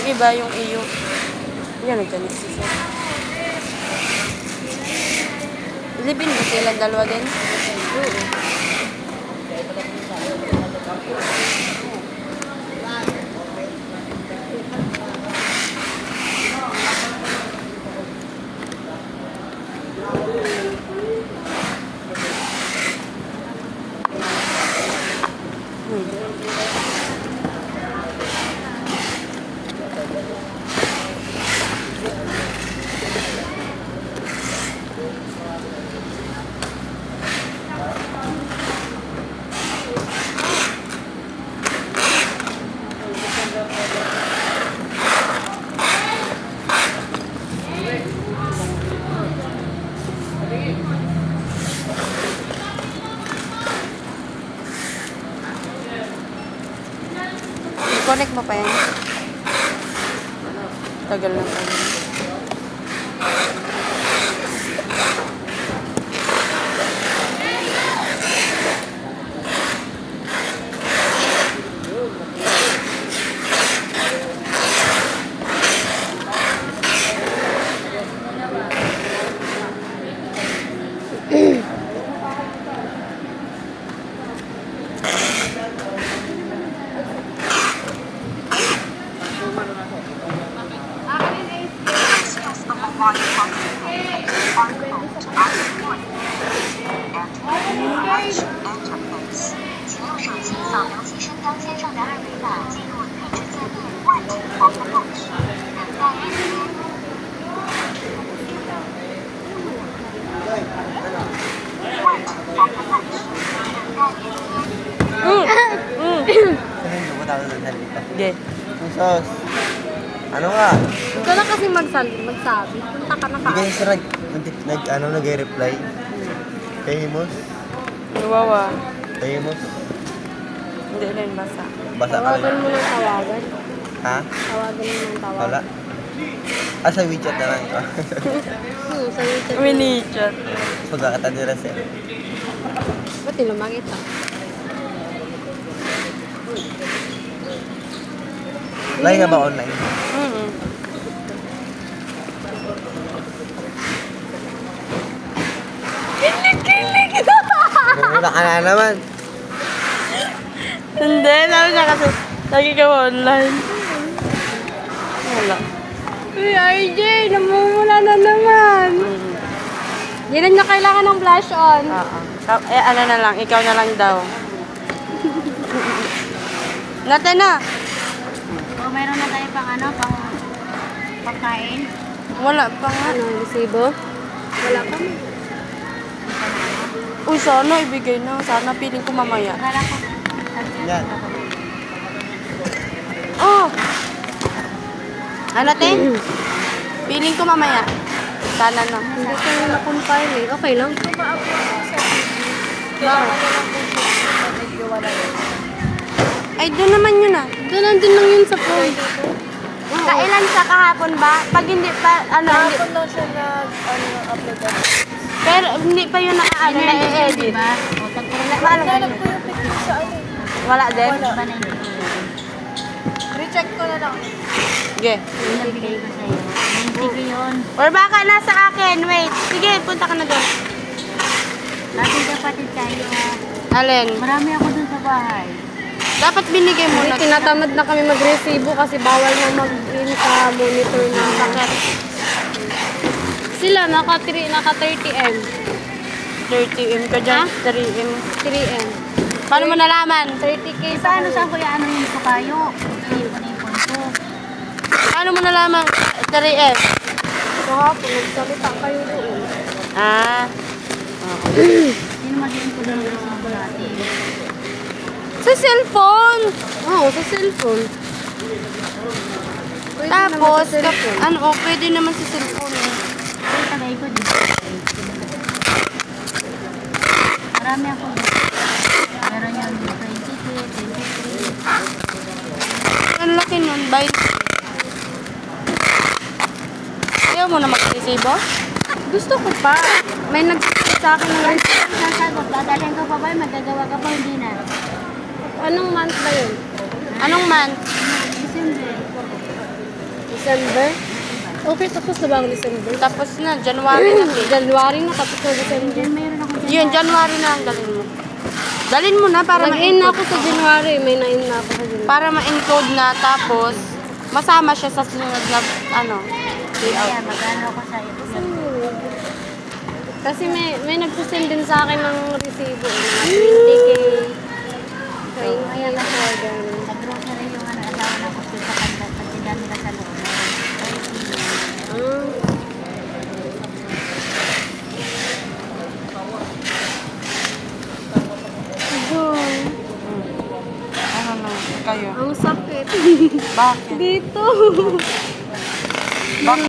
iba yung iyo. Yan, nagkanis siya. Libin ba sila dalawa din? Oo. Connect mo pa yan. Tagal lang tayo. Sige. Sos. Ano nga? Huwag ka na kasi magsabi. Punta ka na Hindi kasi nag-reply. Famous. Nawawa. Famous. Hindi rin basa. Basa ka Tawagan rin. mo ng tawagan. Ha? Tawagan mo ng tawagan. Wala. Sa WeChat na lang. Sa YouTube. Mini-chat. Pagkakata nila siya. Ba't tinumagit ah? Lagi nga ba online? Kilig! Wala ka na naman. Hindi, namin niya kasi lagi ka online. Wala. Uy, RJ, namumula na naman. Hindi na niya kailangan ng blush on. Oo. Ano na lang, ikaw na lang daw. Natin na. O, mayroon na tayo pang pagkain. Wala pa nga. Ano, resibo? Wala pa mo. Uy, sana ibigay na. Sana piling ko mamaya. Akala ko, Yan. Oh! Ano, te? Piling ko mamaya. Sana na. Hindi ko na na-compile eh. Okay lang. Ay, doon naman yun ah. Doon nandun lang yun sa phone. Kailan sa kahapon ba? Pag hindi pa, ano, hindi, kahapon lang siya nag-upload. pero hindi pa yun na-edit. Diba? O, tagpunan. Naalala ko yung picture sa ano. Wala din? Wala. Ba na yun? Recheck ko na lang. Sige. Yung nabigay ko sa'yo. Sige yun. Or baka nasa akin. Wait. Sige, punta ka na doon. Ating kapatid tayo. Alin? Marami ako dun sa bahay. Dapat binigay mo Hindi, na. tinatamad na kami mag-resibo kasi bawal na mag-in sa monitor na sakit. Sila, naka 30M. 30M ka dyan. 3M. 3M. Paano mo nalaman? 30K Eh, sa paano saan ko ano yung sukayo? Ayun ko na yung punto. Paano mo nalaman? 3M. Kahapon, nagsalita kayo doon. Ah. Sino mag-iin ko lang yung suko natin? Sa cellphone. Oo, sa cellphone. Pwede naman Tapos, sa cellphone. ano, oh, pwede naman sa cellphone. Ay, tagay ko dito. Marami ako dito. Meron yung 23. Ang laki nun, by. Ayaw mo na mag-resibo? Gusto ko pa. May nag-send sa akin ng Ang sasagot, dadalhin ko pa ba? Magagawa ka pa hindi na. Anong month ba yun? Anong month? December. December. Okay, tapos na ba ang December? Tapos na, January na. January na, tapos na December. Mayroon ako dyan. Yun, January na ang dalhin mo. Dalhin mo na para Nag-in ma-include. ako sa January. May na-in na ako sa January. Para ma-include na, tapos masama siya sa sunod na, Kaya magano ako sa iyo. Kasi may nagsisend din sa akin ng resibo. Mga 20K. Kaya Kaya kasi order. sa grocery yung asawa na ko sa kanila pag sila nila sa loob. Ano na, kayo. Ang sakit. Bakit? Dito. Bakit?